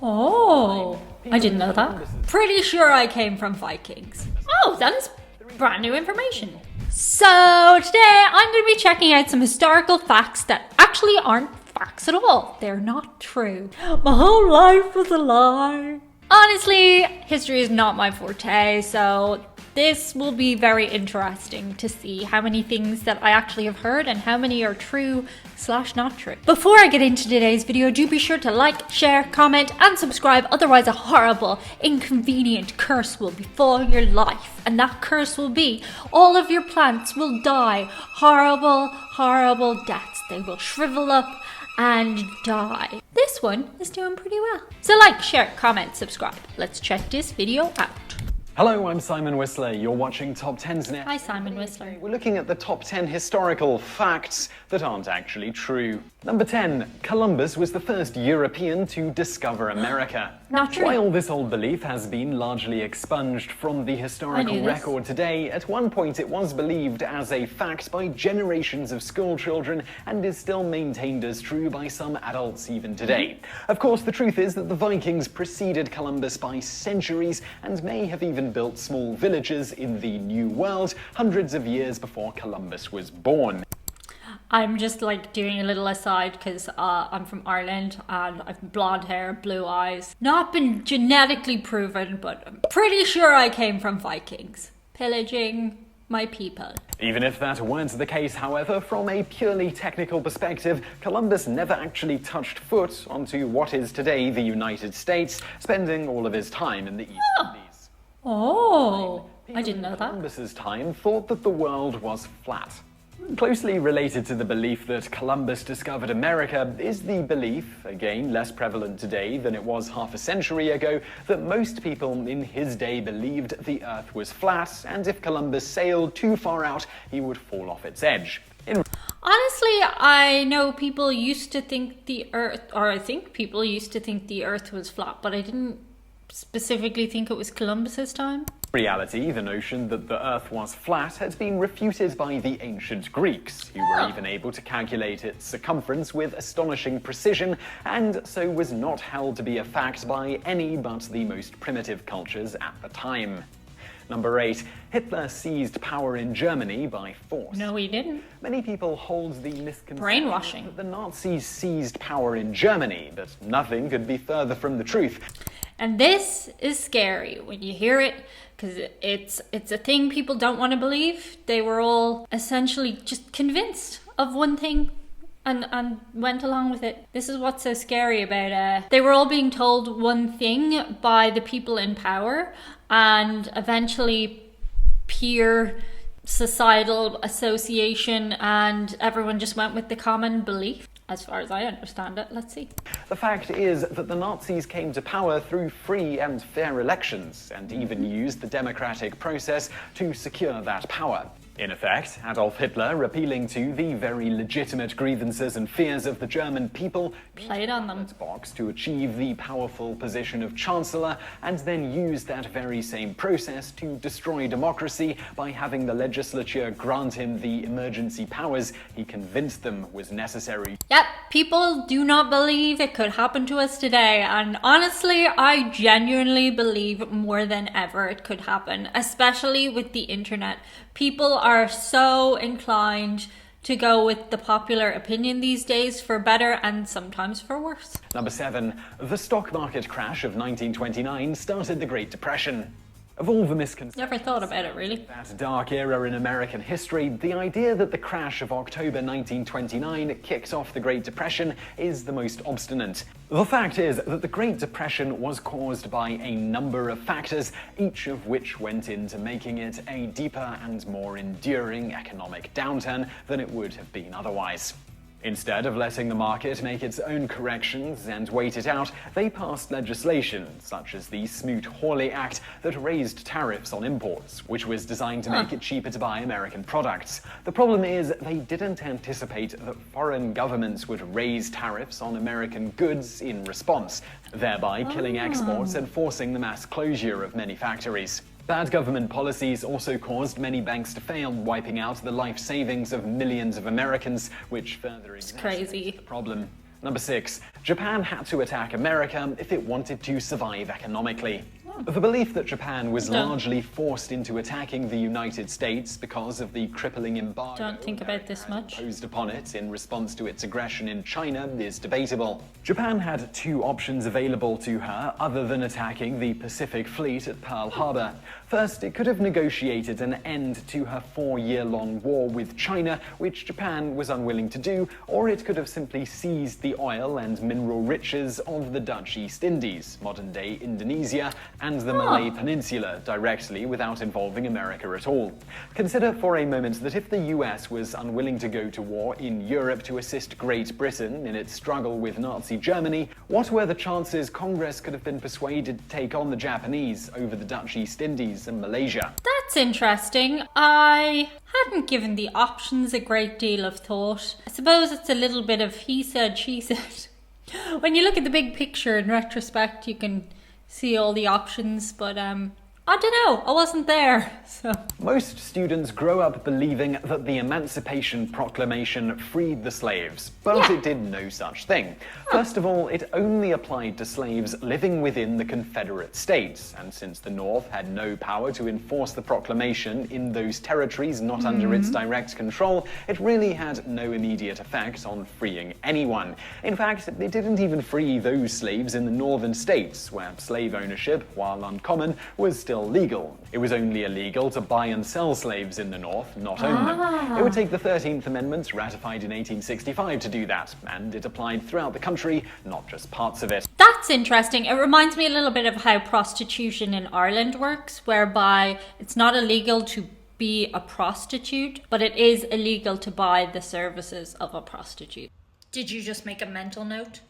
Oh, I didn't know that. Pretty sure I came from Vikings. Oh, that is brand new information. So today I'm going to be checking out some historical facts that actually aren't facts at all. They're not true. My whole life was a lie. Honestly, history is not my forte, so this will be very interesting to see how many things that I actually have heard and how many are true / not true. Before I get into today's video, do be sure to like, share, comment, and subscribe, otherwise a horrible, inconvenient curse will befall your life. And that curse will be all of your plants will die horrible, horrible deaths. They will shrivel up and die. This one is doing pretty well. So like, share, comment, subscribe. Let's check this video out. Hello, I'm Simon Whistler. You're watching Top 10's Net. Hi, Simon Whistler. We're looking at the top 10 historical facts that aren't actually true. Number 10. Columbus was the first European to discover America. Not true. While this old belief has been largely expunged from the historical record today, at one point it was believed as a fact by generations of school children and is still maintained as true by some adults even today. Of course, the truth is that the Vikings preceded Columbus by centuries and may have even built small villages in the New World hundreds of years before Columbus was born. I'm just like doing a little aside because I'm from Ireland and I've blonde hair, blue eyes. Not been genetically proven, but I'm pretty sure I came from Vikings. Pillaging my people. Even if that weren't the case, however, from a purely technical perspective, Columbus never actually touched foot onto what is today the United States, spending all of his time in the East Indies. Oh, I didn't know that. Columbus's time thought that the world was flat. Closely related to the belief that Columbus discovered America is the belief, again less prevalent today than it was half a century ago, that most people in his day believed the Earth was flat, and if Columbus sailed too far out, he would fall off its edge. Honestly, I know people used to think the Earth, or I think people used to think the Earth was flat, but I didn't specifically think it was Columbus's time. In reality, the notion that the Earth was flat had been refuted by the ancient Greeks, who were even able to calculate its circumference with astonishing precision, and so was not held to be a fact by any but the most primitive cultures at the time. Number 8. Hitler seized power in Germany by force. No, he didn't. Many people hold the misconception Brainwashing. that the Nazis seized power in Germany, but nothing could be further from the truth. And this is scary when you hear it, because it's a thing people don't want to believe. They were all essentially just convinced of one thing and went along with it. This is what's so scary about they were all being told one thing by the people in power, and eventually peer societal association and everyone just went with the common belief. As far as I understand it, let's see. The fact is that the Nazis came to power through free and fair elections, and even used the democratic process to secure that power. In effect, Adolf Hitler, appealing to the very legitimate grievances and fears of the German people, played on them box to achieve the powerful position of Chancellor, and then used that very same process to destroy democracy by having the legislature grant him the emergency powers he convinced them was necessary. Yep, people do not believe it could happen to us today, and honestly, I genuinely believe more than ever it could happen, especially with the internet. People are so inclined to go with the popular opinion these days, for better and sometimes for worse. Number 7. The stock market crash of 1929 started the Great Depression. Of all the misconceptions, never thought about it really. That dark era in American history, the idea that the crash of October 1929 kicked off the Great Depression is the most obstinate. The fact is that the Great Depression was caused by a number of factors, each of which went into making it a deeper and more enduring economic downturn than it would have been otherwise. Instead of letting the market make its own corrections and wait it out, they passed legislation, such as the Smoot-Hawley Act, that raised tariffs on imports, which was designed to make it cheaper to buy American products. The problem is, they didn't anticipate that foreign governments would raise tariffs on American goods in response, thereby killing exports and forcing the mass closure of many factories. Bad government policies also caused many banks to fail, wiping out the life savings of millions of Americans, which further exacerbates the problem. Number 6. Japan had to attack America if it wanted to survive economically. The belief that Japan was largely forced into attacking the United States because of the crippling embargo Don't think about this much. imposed upon it in response to its aggression in China is debatable. Japan had 2 options available to her other than attacking the Pacific Fleet at Pearl Harbor. First, it could have negotiated an end to her 4-year-long war with China, which Japan was unwilling to do, or it could have simply seized the oil and mineral riches of the Dutch East Indies, modern-day Indonesia, and the Malay Peninsula directly without involving America at all. Consider for a moment that if the US was unwilling to go to war in Europe to assist Great Britain in its struggle with Nazi Germany, what were the chances Congress could have been persuaded to take on the Japanese over the Dutch East Indies and Malaysia? That's interesting. I hadn't given the options a great deal of thought. I suppose it's a little bit of he said, she said. When you look at the big picture in retrospect, you can see all the options, but I don't know, I wasn't there, so. Most students grow up believing that the Emancipation Proclamation freed the slaves, but it did no such thing. First of all, it only applied to slaves living within the Confederate States, and since the North had no power to enforce the proclamation in those territories not under its direct control, it really had no immediate effect on freeing anyone. In fact, it didn't even free those slaves in the northern states, where slave ownership, while uncommon, was still legal. It was only illegal to buy and sell slaves in the North, not own them. It would take the 13th Amendment, ratified in 1865, to do that, and it applied throughout the country, not just parts of it. That's interesting. It reminds me a little bit of how prostitution in Ireland works, whereby it's not illegal to be a prostitute, but it is illegal to buy the services of a prostitute. Did you just make a mental note?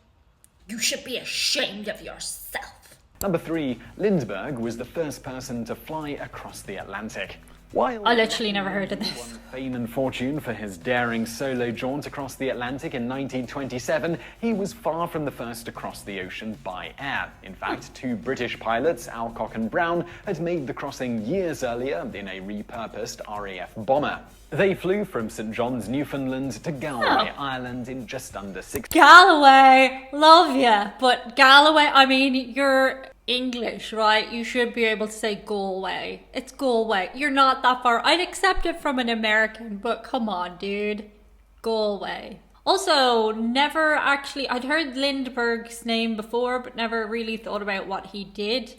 You should be ashamed of yourself. Number 3. Lindbergh was the first person to fly across the Atlantic. While I literally never heard of this. Won fame and fortune for his daring solo jaunt across the Atlantic in 1927, he was far from the first to cross the ocean by air. In fact, 2 British pilots, Alcock and Brown, had made the crossing years earlier in a repurposed RAF bomber. They flew from St. John's, Newfoundland to Galway, Ireland in just under 6 Galloway, love ya. But Galloway, I mean, you're English, right? You should be able to say Galway. It's Galway. You're not that far. I'd accept it from an American, but come on, dude. Galway. Also, never actually, I'd heard Lindbergh's name before, but never really thought about what he did.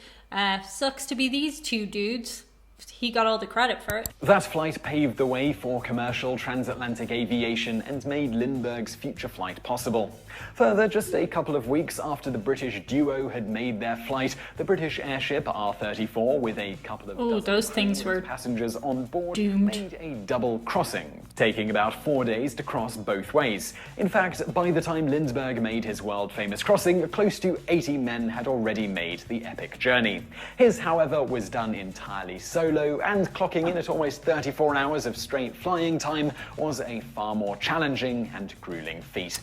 Sucks to be these 2 dudes. He got all the credit for it. That flight paved the way for commercial transatlantic aviation and made Lindbergh's future flight possible. Further, just a couple of weeks after the British duo had made their flight, the British airship R-34, with a couple of those things were passengers on board, doomed. made a double crossing, taking about 4 days to cross both ways. In fact, by the time Lindbergh made his world-famous crossing, close to 80 men had already made the epic journey. His, however, was done entirely solo, and clocking in at almost 34 hours of straight flying time was a far more challenging and grueling feat.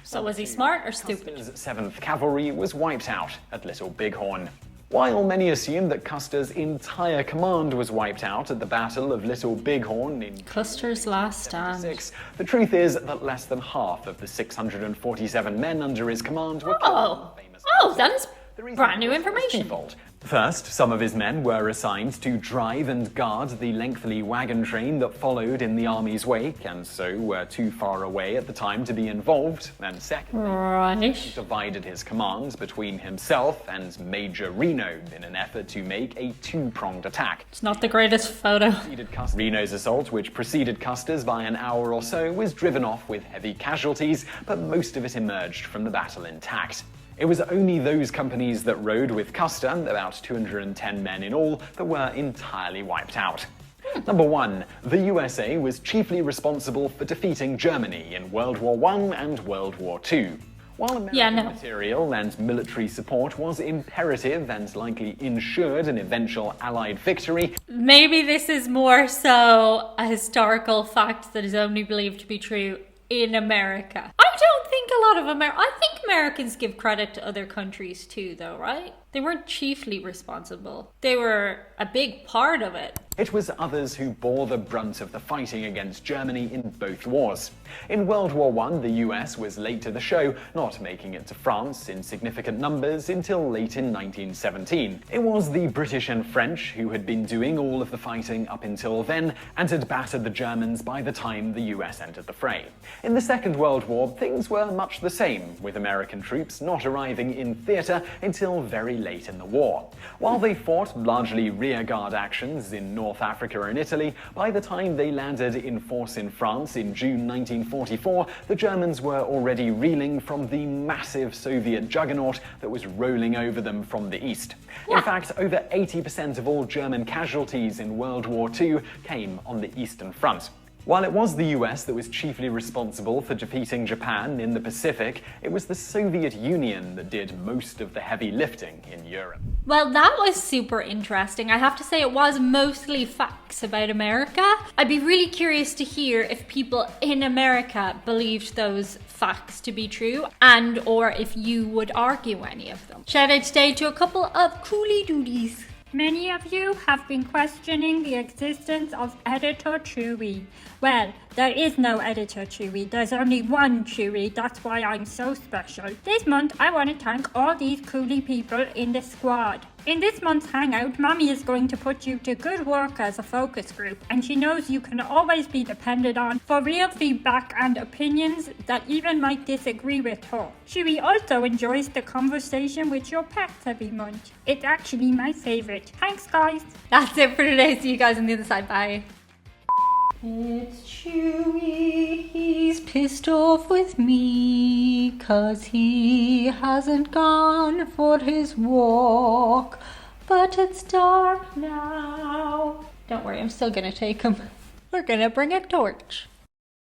So was he smart or stupid? Custer's 7th Cavalry was wiped out at Little Bighorn. While many assume that Custer's entire command was wiped out at the Battle of Little Bighorn in Custer's last stand. the truth is that less than half of the 647 men under his command were killed. That is brand new information. Twofold. First, some of his men were assigned to drive and guard the lengthy wagon train that followed in the army's wake, and so were too far away at the time to be involved. And secondly, he divided his command between himself and Major Reno in an effort to make a 2-pronged attack. It's not the greatest photo. Reno's assault, which preceded Custer's by an hour or so, was driven off with heavy casualties, but most of it emerged from the battle intact. It was only those companies that rode with Custer, about 210 men in all, that were entirely wiped out. Number 1. The USA was chiefly responsible for defeating Germany in World War I and World War II. While American material and military support was imperative and likely ensured an eventual Allied victory, maybe this is more so a historical fact that is only believed to be true in America. I don't think a lot of I think Americans give credit to other countries too, though, right? They weren't chiefly responsible. They were a big part of it. It was others who bore the brunt of the fighting against Germany in both wars. In World War I, the US was late to the show, not making it to France in significant numbers until late in 1917. It was the British and French who had been doing all of the fighting up until then, and had battered the Germans by the time the US entered the fray. In the Second World War, things were much the same, with American troops not arriving in theatre until very late in the war. While they fought largely rearguard actions in North Africa and Italy, by the time they landed in force in France in June 1944, the Germans were already reeling from the massive Soviet juggernaut that was rolling over them from the east. In fact, over 80% of all German casualties in World War II came on the Eastern Front. While it was the US that was chiefly responsible for defeating Japan in the Pacific, it was the Soviet Union that did most of the heavy lifting in Europe. Well, that was super interesting. I have to say it was mostly facts about America. I'd be really curious to hear if people in America believed those facts to be true, and or if you would argue any of them. Shout out today to a couple of coolie doodies. Many of you have been questioning the existence of Editor Chewie. Well, there is no Editor Chewie, there's only one Chewie, that's why I'm so special. This month I want to thank all these coolie people in the squad. In this month's hangout, Mommy is going to put you to good work as a focus group, and she knows you can always be depended on for real feedback and opinions that even might disagree with her. Chewie also enjoys the conversation with your pets every month. It's actually my favorite. Thanks, guys. That's it for today. See you guys on the other side. Bye. It's Chewie, he's pissed off with me 'cause he hasn't gone for his walk, but it's dark now. Don't worry, I'm still gonna take him. We're gonna bring a torch.